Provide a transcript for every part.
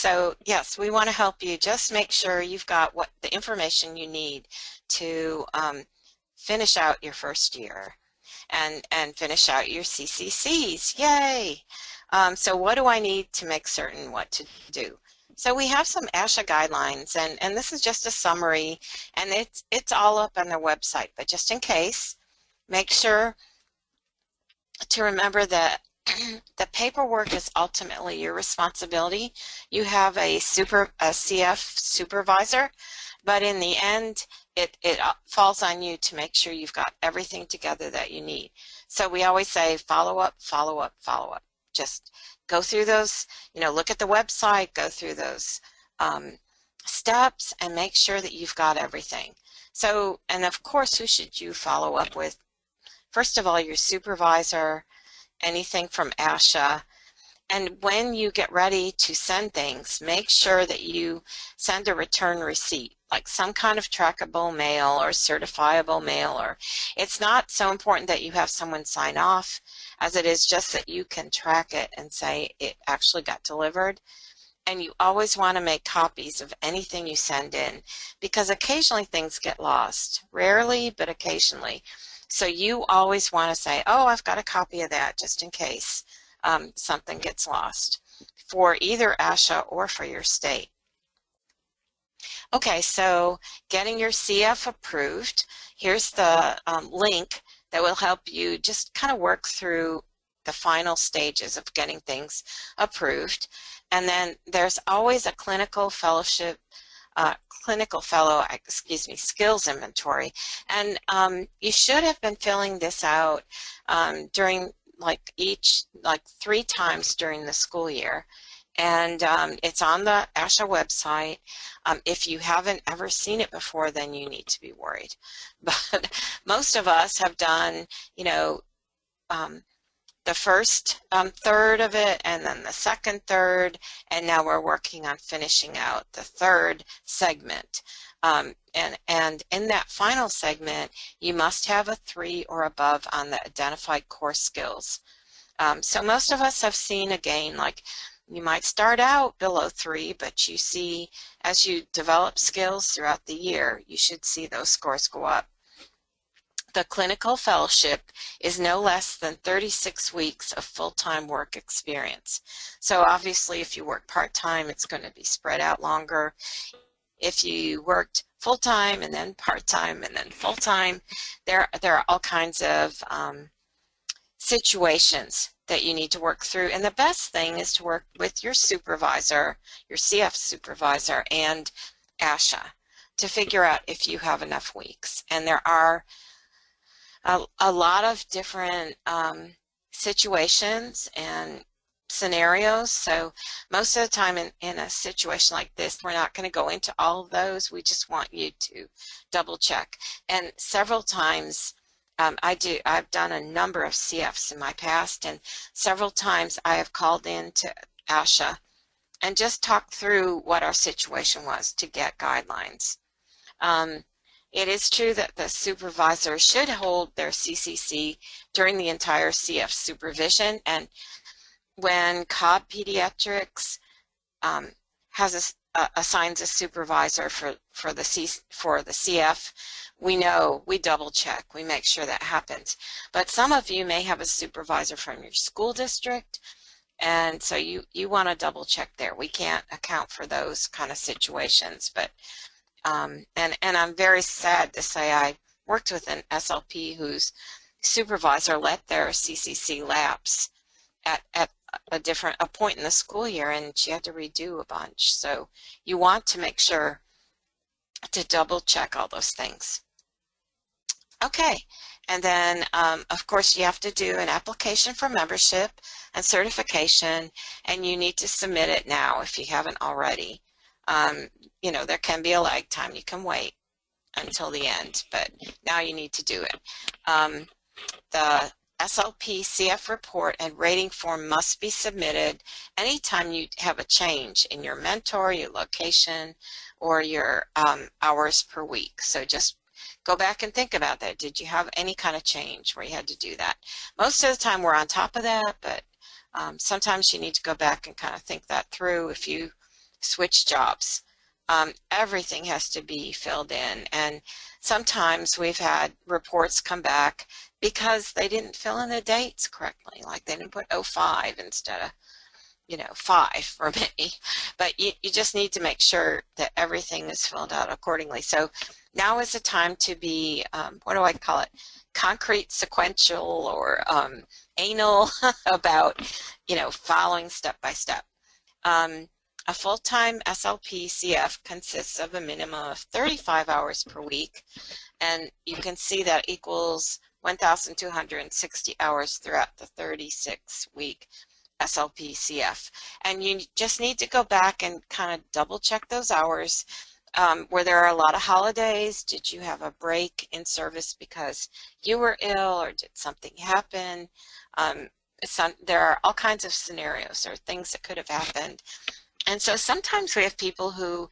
So yes, we want to help you. Just make sure you've got what the information you need to finish out your first year and finish out your CCCs. Yay! So what do I need to make certain what to do? So we have some ASHA guidelines, and this is just a summary, and it's all up on their website, but just in case, make sure to remember that the paperwork is ultimately your responsibility. You have a CF supervisor, but in the end, it falls on you to make sure you've got everything together that you need. So we always say follow up, follow up, follow up. Just go through those, look at the website, go through those steps and make sure that you've got everything. So, and of course, who should you follow up with? First of all, your supervisor, anything from ASHA. And when you get ready to send things, make sure that you send a return receipt, like some kind of trackable mail or certifiable mail. Or it's not so important that you have someone sign off as it is just that you can track it and say it actually got delivered. And you always want to make copies of anything you send in, because occasionally things get lost. Rarely, but occasionally. So you always want to say, oh, I've got a copy of that just in case something gets lost for either ASHA or for your state. Okay, so getting your CF approved, here's the link that will help you just kind of work through the final stages of getting things approved. And then there's always a clinical fellow skills inventory, and you should have been filling this out during like 3 times during the school year, and it's on the ASHA website. If you haven't ever seen it before, then you need to be worried. But most of us have done, the first third of it, and then the second third, and now we're working on finishing out the third segment. And in that final segment, you must have a 3 or above on the identified core skills. So most of us have seen a gain, like you might start out below 3, but you see as you develop skills throughout the year, you should see those scores go up. The clinical fellowship is no less than 36 weeks of full-time work experience. So obviously if you work part-time, it's going to be spread out longer. If you worked full-time and then part-time and then full-time, there are all kinds of situations that you need to work through. And the best thing is to work with your supervisor, your CF supervisor, and ASHA to figure out if you have enough weeks. And there are a lot of different situations and scenarios. So most of the time in a situation like this, we're not going to go into all of those. We just want you to double check. And several times I've done a number of CFs in my past, and several times I have called in to ASHA and just talked through what our situation was to get guidelines. It is true that the supervisor should hold their CCC during the entire CF supervision, and when Cobb Pediatrics assigns a supervisor for the CF, we double check, we make sure that happens. But some of you may have a supervisor from your school district, and so you want to double check there. We can't account for those kind of situations, but and I'm very sad to say I worked with an SLP whose supervisor let their CCC lapse at a point in the school year, and she had to redo a bunch. So you want to make sure to double check all those things. Okay, and then of course you have to do an application for membership and certification, and you need to submit it now if you haven't already. There can be a lag time. You can wait until the end, but now you need to do it. The SLP CF report and rating form must be submitted anytime you have a change in your mentor, your location, or your hours per week. So just go back and think about that. Did you have any kind of change where you had to do that? Most of the time we're on top of that, but sometimes you need to go back and kind of think that through. If you switch jobs. Everything has to be filled in, and sometimes we've had reports come back because they didn't fill in the dates correctly, like they didn't put 05 instead of 5 for me. But you just need to make sure that everything is filled out accordingly. So now is the time to be, what do I call it, concrete, sequential, or anal about, following step by step. A full-time SLP CF consists of a minimum of 35 hours per week, and you can see that equals 1,260 hours throughout the 36-week SLP CF. And you just need to go back and kind of double check those hours. Where there are a lot of holidays, did you have a break in service because you were ill, or did something happen? There are all kinds of scenarios or things that could have happened. And so sometimes we have people who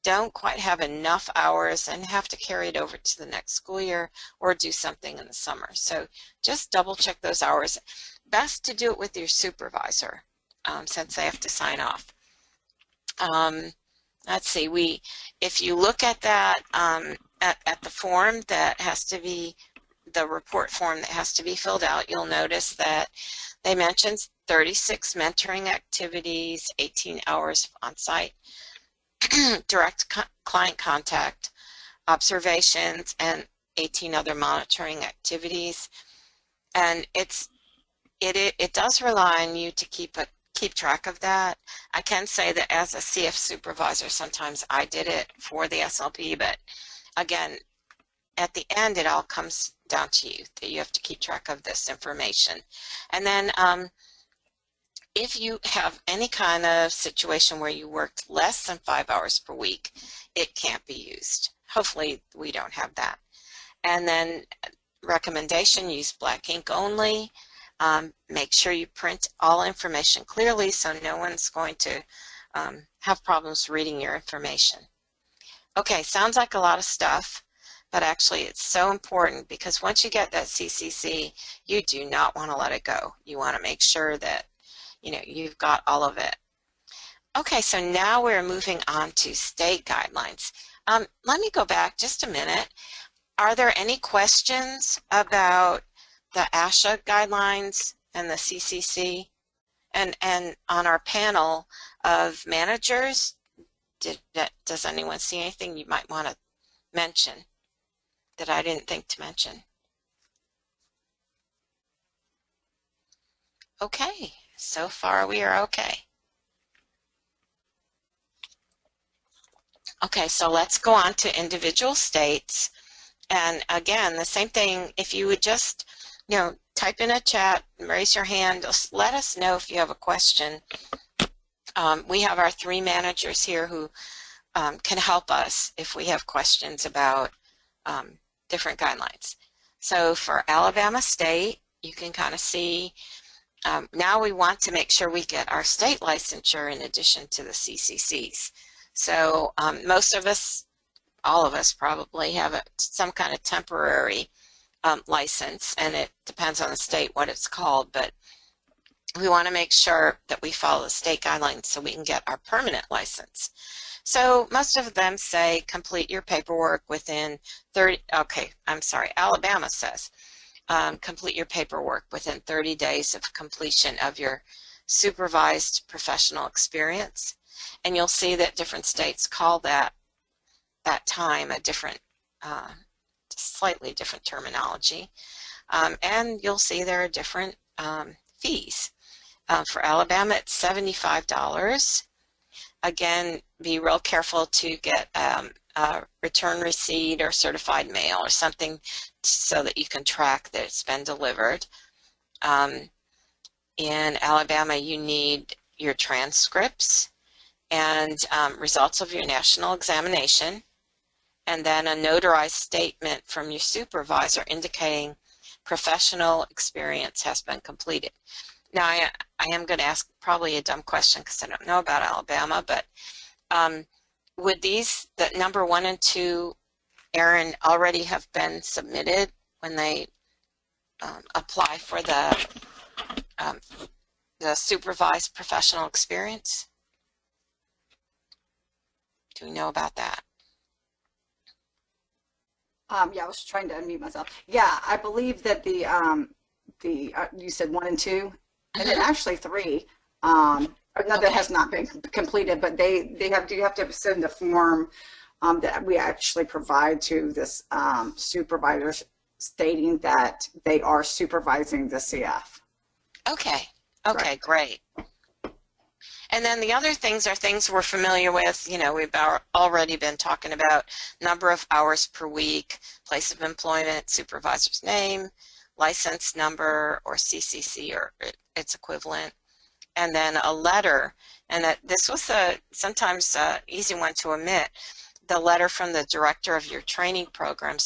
don't quite have enough hours and have to carry it over to the next school year or do something in the summer. So just double check those hours. Best to do it with your supervisor, since they have to sign off. Let's see, if you look at that, at the form that has to be, the report form that has to be filled out, you'll notice that they mentioned 36 mentoring activities, 18 hours on-site, direct client contact, observations, and 18 other monitoring activities. And it does rely on you to keep track of that. I can say that as a CF supervisor, sometimes I did it for the SLP, but again, at the end, it all comes down to you, that you have to keep track of this information. And then if you have any kind of situation where you worked less than 5 hours per week, it can't be used. Hopefully we don't have that. And then recommendation, use black ink only. Make sure you print all information clearly so no one's going to have problems reading your information. Okay, sounds like a lot of stuff, but actually it's so important, because once you get that CCC, you do not want to let it go. You want to make sure that you've got all of it. Okay, so now we're moving on to state guidelines. Let me go back just a minute. Are there any questions about the ASHA guidelines and the CCC? And on our panel of managers, does anyone see anything you might want to mention that I didn't think to mention? Okay, so far we are okay. Okay, so let's go on to individual states. And again, the same thing, if you would just, type in a chat, raise your hand, just let us know if you have a question. We have our 3 managers here who can help us if we have questions about different guidelines. So for Alabama State, you can kind of see, now we want to make sure we get our state licensure in addition to the CCCs. So most of us, all of us probably have some kind of temporary license, and it depends on the state what it's called, but we want to make sure that we follow the state guidelines so we can get our permanent license. So most of them say complete your paperwork within 30, okay, I'm sorry, Alabama says complete your paperwork within 30 days of completion of your supervised professional experience. And you'll see that different states call that time a different, slightly different terminology. And you'll see there are different fees. For Alabama, it's $75. Again, be real careful to get a return receipt or certified mail or something so that you can track that it's been delivered. In Alabama, you need your transcripts and results of your national examination, and then a notarized statement from your supervisor indicating professional experience has been completed. Now, I am going to ask probably a dumb question because I don't know about Alabama, but would these, the number 1 and 2, Aaron, already have been submitted when they apply for the supervised professional experience? Do we know about that? Yeah, I was trying to unmute myself. Yeah, I believe that the you said 1 and 2, and then Hmm. actually 3. Another Okay. has not been completed, but they have do have to send a form that we actually provide to this supervisors stating that they are supervising the CF. Okay. Right. Okay, great. And then the other things are things we're familiar with. You know, we've already been talking about number of hours per week, place of employment, supervisor's name, license number, or CCC or its equivalent, and then a letter. And that this was sometimes easy one to omit. The letter from the director of your training program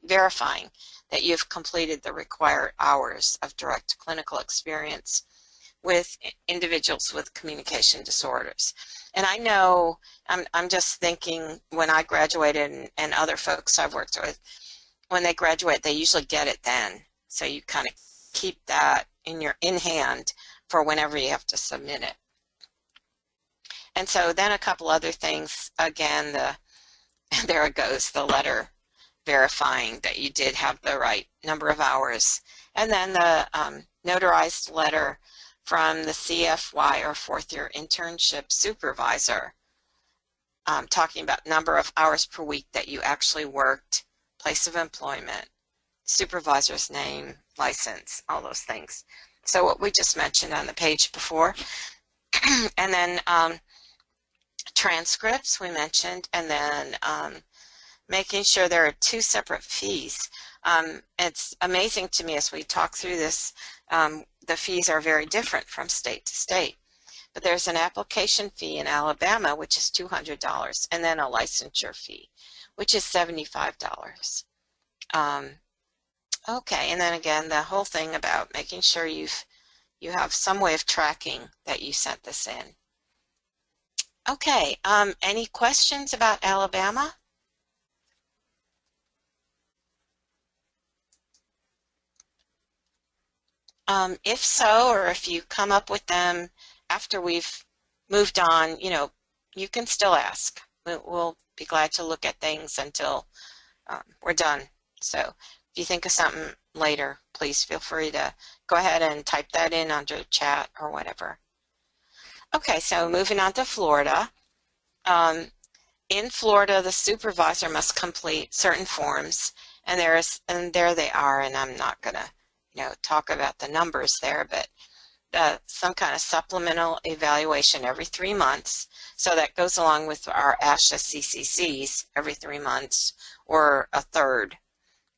verifying that you've completed the required hours of direct clinical experience with individuals with communication disorders. And I know, I'm just thinking when I graduated and other folks I've worked with, when they graduate, they usually get it then. So you kind of keep that in hand for whenever you have to submit it. And so then a couple other things, again, there it goes, the letter verifying that you did have the right number of hours. And then the notarized letter from the CFY or fourth year internship supervisor talking about number of hours per week that you actually worked, place of employment, supervisor's name, license, all those things. So what we just mentioned on the page before. And then transcripts we mentioned, and then making sure there are 2 separate fees. It's amazing to me as we talk through this, the fees are very different from state to state. But there's an application fee in Alabama, which is $200, and then a licensure fee, which is $75. Okay, and then again, the whole thing about making sure you have some way of tracking that you sent this in. Okay, any questions about Alabama? If so, or if you come up with them after we've moved on, you know, you can still ask. We'll be glad to look at things until we're done. So if you think of something later, please feel free to go ahead and type that in under chat or whatever. Okay, so moving on to Florida. In Florida, the supervisor must complete certain forms, and there they are, and I'm not going to talk about the numbers there, but some kind of supplemental evaluation every 3 months. So that goes along with our ASHA CCCs every 3 months, or a third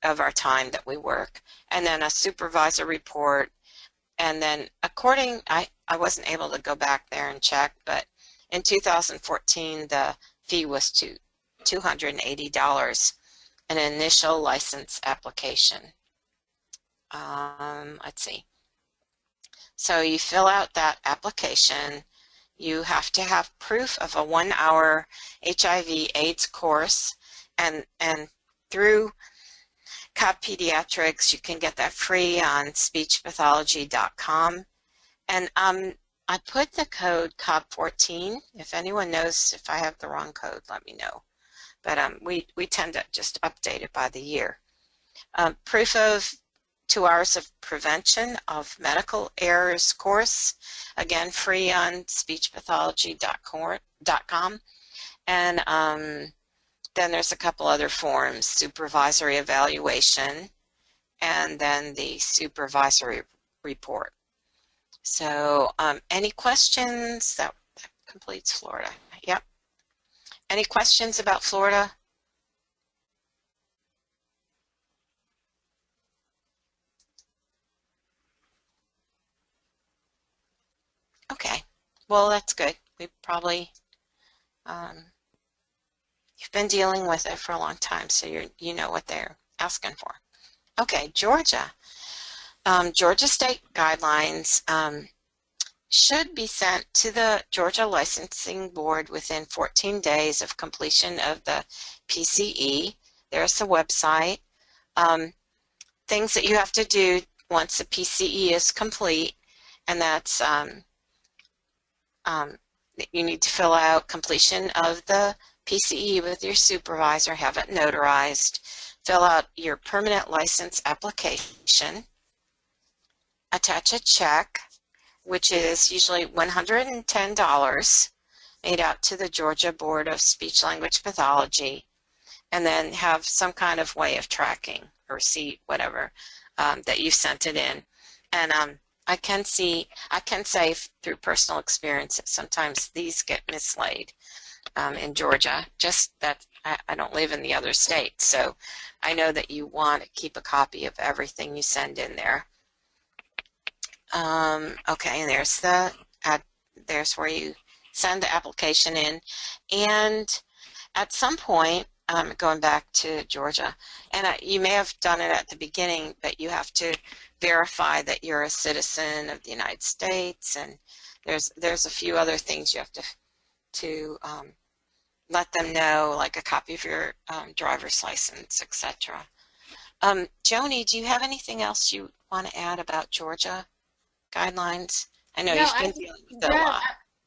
of our time that we work. And then a supervisor report. And then I wasn't able to go back there and check, but in 2014, the fee was $280, an initial license application. Let's see. So you fill out that application. You have to have proof of a 1-hour HIV/AIDS course, and through COB Pediatrics, you can get that free on speechpathology.com. And I put the code COB14. If anyone knows if I have the wrong code, let me know. But we tend to just update it by the year. Proof of 2 hours of prevention of medical errors course, again free on speechpathology.com. And then there's a couple other forms, supervisory evaluation, and then the supervisory report. So any questions? That completes Florida. Yep. Any questions about Florida? Okay, well, that's good. We probably, you've been dealing with it for a long time, so you know what they're asking for. Okay, Georgia. Georgia state guidelines should be sent to the Georgia Licensing Board within 14 days of completion of the PCE. There's the website. Things that you have to do once the PCE is complete, and that's you need to fill out completion of the PCE with your supervisor, have it notarized, fill out your permanent license application, attach a check, which is usually $110, made out to the Georgia Board of Speech Language Pathology, and then have some kind of way of tracking, a receipt, whatever, that you sent it in. And I can say through personal experience that sometimes these get mislaid in Georgia, just that I don't live in the other states. So I know that you want to keep a copy of everything you send in there. Okay, and there's where you send the application in. And at some point, going back to Georgia, and you may have done it at the beginning, but you have to verify that you're a citizen of the United States, and there's a few other things you have to let them know, like a copy of your driver's license, etc. Joni, do you have anything else you want to add about Georgia guidelines? I know you've been dealing with it a lot.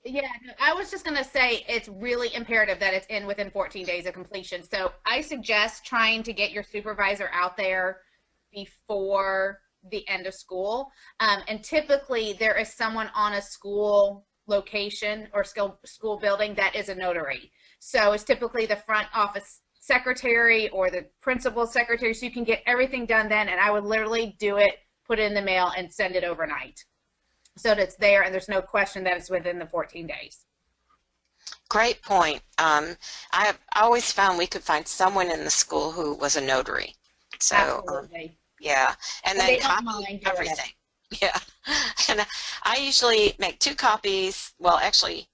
Yeah, I was just going to say it's really imperative that it's in within 14 days of completion. So I suggest trying to get your supervisor out there before the end of school. And typically there is someone on a school location or school building that is a notary. So it's typically the front office secretary or the principal secretary. So you can get everything done then. And I would literally do it, put it in the mail, and send it overnight, so that it's there and there's no question that it's within the 14 days. Great point. I have always found we could find someone in the school who was a notary. So, yeah, and then copy everything. Yeah, and I usually make 2 copies. Well, actually,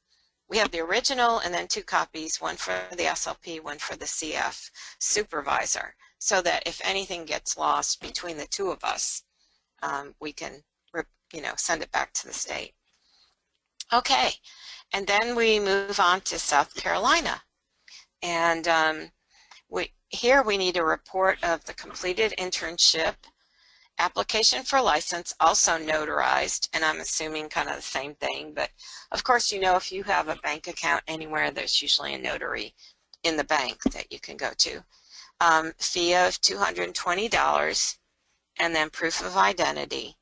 we have the original and then 2 copies, one for the SLP, one for the CF supervisor, so that if anything gets lost between the 2 of us, we can send it back to the state. Okay, and then we move on to South Carolina. And here we need a report of the completed internship, application for license, also notarized, and I'm assuming kind of the same thing, but of course, if you have a bank account anywhere, there's usually a notary in the bank that you can go to. Fee of $220, and then proof of identity.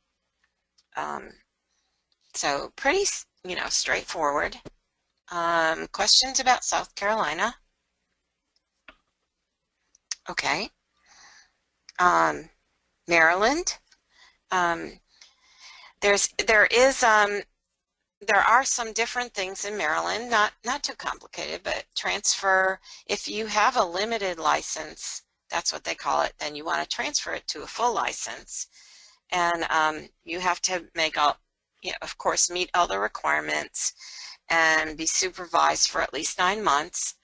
So pretty, straightforward. Questions about South Carolina? Okay. Maryland. There are some different things in Maryland, not too complicated, but transfer. If you have a limited license, that's what they call it, then you want to transfer it to a full license. And you have to of course, meet all the requirements and be supervised for at least 9 months.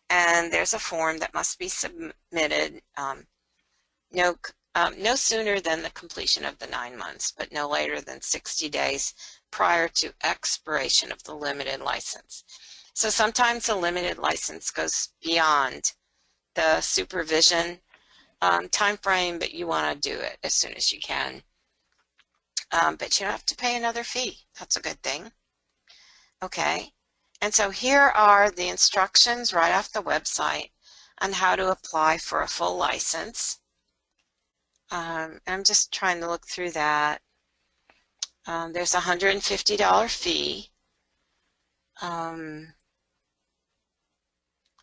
And there's a form that must be submitted no sooner than the completion of the 9 months, but no later than 60 days prior to expiration of the limited license. So sometimes the limited license goes beyond the supervision time frame, but you want to do it as soon as you can. But you don't have to pay another fee. That's a good thing. Okay, and so here are the instructions right off the website on how to apply for a full license. I'm just trying to look through that. There's a $150 fee.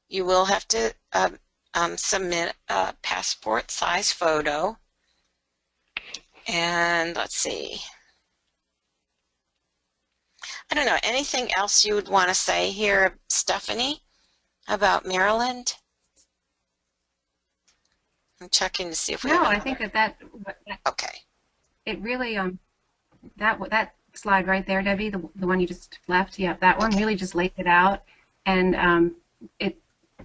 You will have to submit a passport size photo. And let's see. I don't know, anything else you would want to say here, Stephanie, about Maryland? I'm checking to see if we have I think that okay. It really that slide right there, Debbie, the one you just left, yeah, that one really just laid it out, and it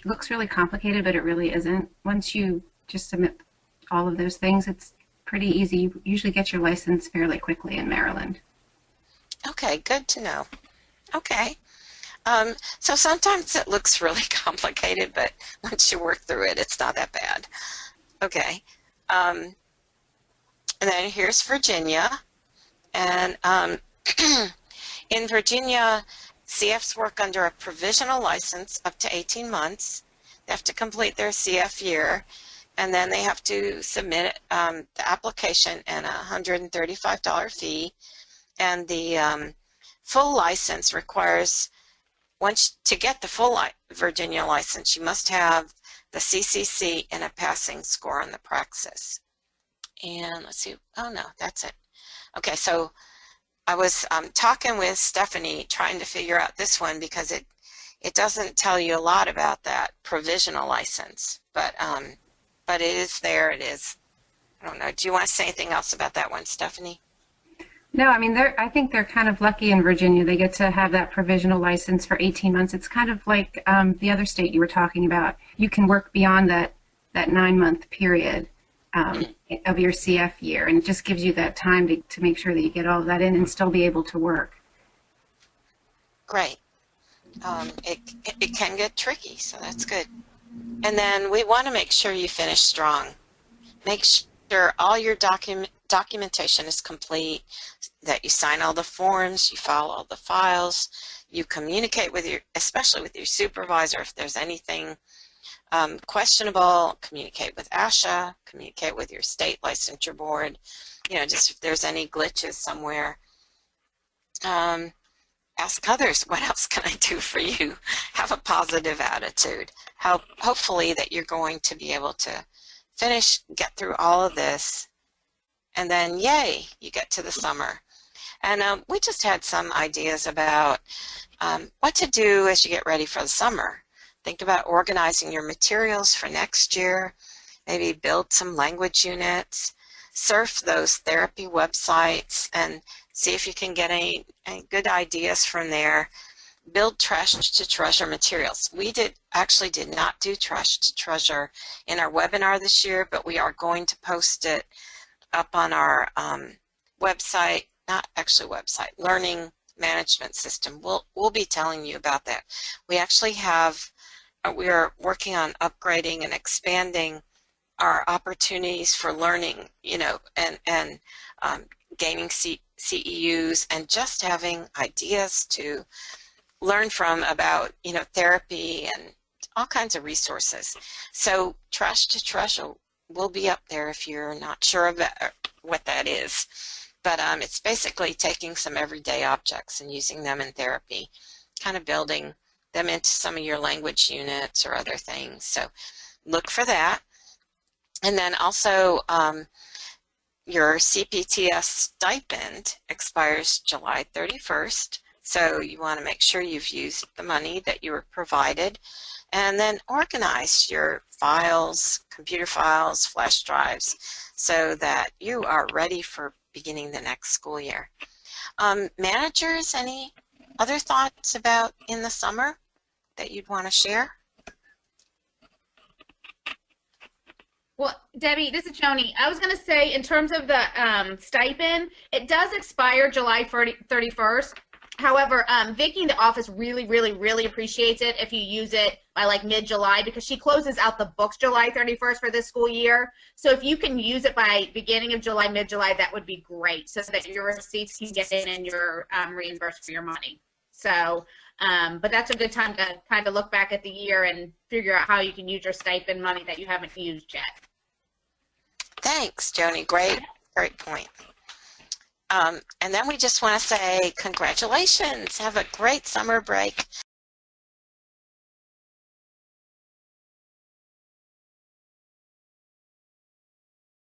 looks really complicated, but it really isn't. Once you just submit all of those things, it's pretty easy. You usually get your license fairly quickly in Maryland. Okay, good to know. Okay. So sometimes it looks really complicated, but once you work through it, it's not that bad. Okay. And then here's Virginia. And in Virginia, CFs work under a provisional license up to 18 months. They have to complete their CF year, and then they have to submit the application and a $135 fee. And the full license requires, once to get the full Virginia license, you must have the CCC and a passing score on the praxis. And let's see, oh no, that's it. Okay, so I was talking with Stephanie trying to figure out this one because it doesn't tell you a lot about that provisional license, but it is there. It is. I don't know. Do you want to say anything else about that one, Stephanie? No, I mean, I think they're kind of lucky in Virginia. They get to have that provisional license for 18 months. It's kind of like the other state you were talking about. You can work beyond that 9-month period of your CF year, and it just gives you that time to make sure that you get all of that in and still be able to work. Great. It can get tricky, so that's good. And then we want to make sure you finish strong. Make sure all your documentation is complete, that you sign all the forms, you file all the files, you communicate with especially with your supervisor if there's anything questionable, communicate with ASHA, communicate with your state licensure board, just if there's any glitches somewhere. Ask others, what else can I do for you? Have a positive attitude. Hopefully that you're going to be able to finish, get through all of this, and then yay, you get to the summer. And we just had some ideas about what to do as you get ready for the summer. Think about organizing your materials for next year, maybe build some language units, surf those therapy websites, and see if you can get any good ideas from there. Build Trash to Treasure materials. We actually did not do Trash to Treasure in our webinar this year, but we are going to post it up on our website, not actually website, learning management system. We'll be telling you about that. We actually have, we are working on upgrading and expanding our opportunities for learning, and gaining CEUs and just having ideas to learn from about, therapy and all kinds of resources. So Trash to Treasure will be up there if you're not sure of what that is. But it's basically taking some everyday objects and using them in therapy, kind of building them into some of your language units or other things. So look for that. And then also your CPTS stipend expires July 31st. So you want to make sure you've used the money that you were provided, and then organize your files, computer files, flash drives, so that you are ready for beginning the next school year. Managers, any other thoughts about in the summer that you'd want to share? Well, Debbie, this is Joni. I was going to say, in terms of the stipend, it does expire July 31st. However, Vicki in the office really, really, really appreciates it if you use it by like mid-July, because she closes out the books July 31st for this school year. So if you can use it by beginning of July, mid-July, that would be great, so that your receipts can get in and you're reimbursed for your money. So, but that's a good time to kind of look back at the year and figure out how you can use your stipend money that you haven't used yet. Thanks, Joni. Great point. And then we just want to say congratulations. Have a great summer break.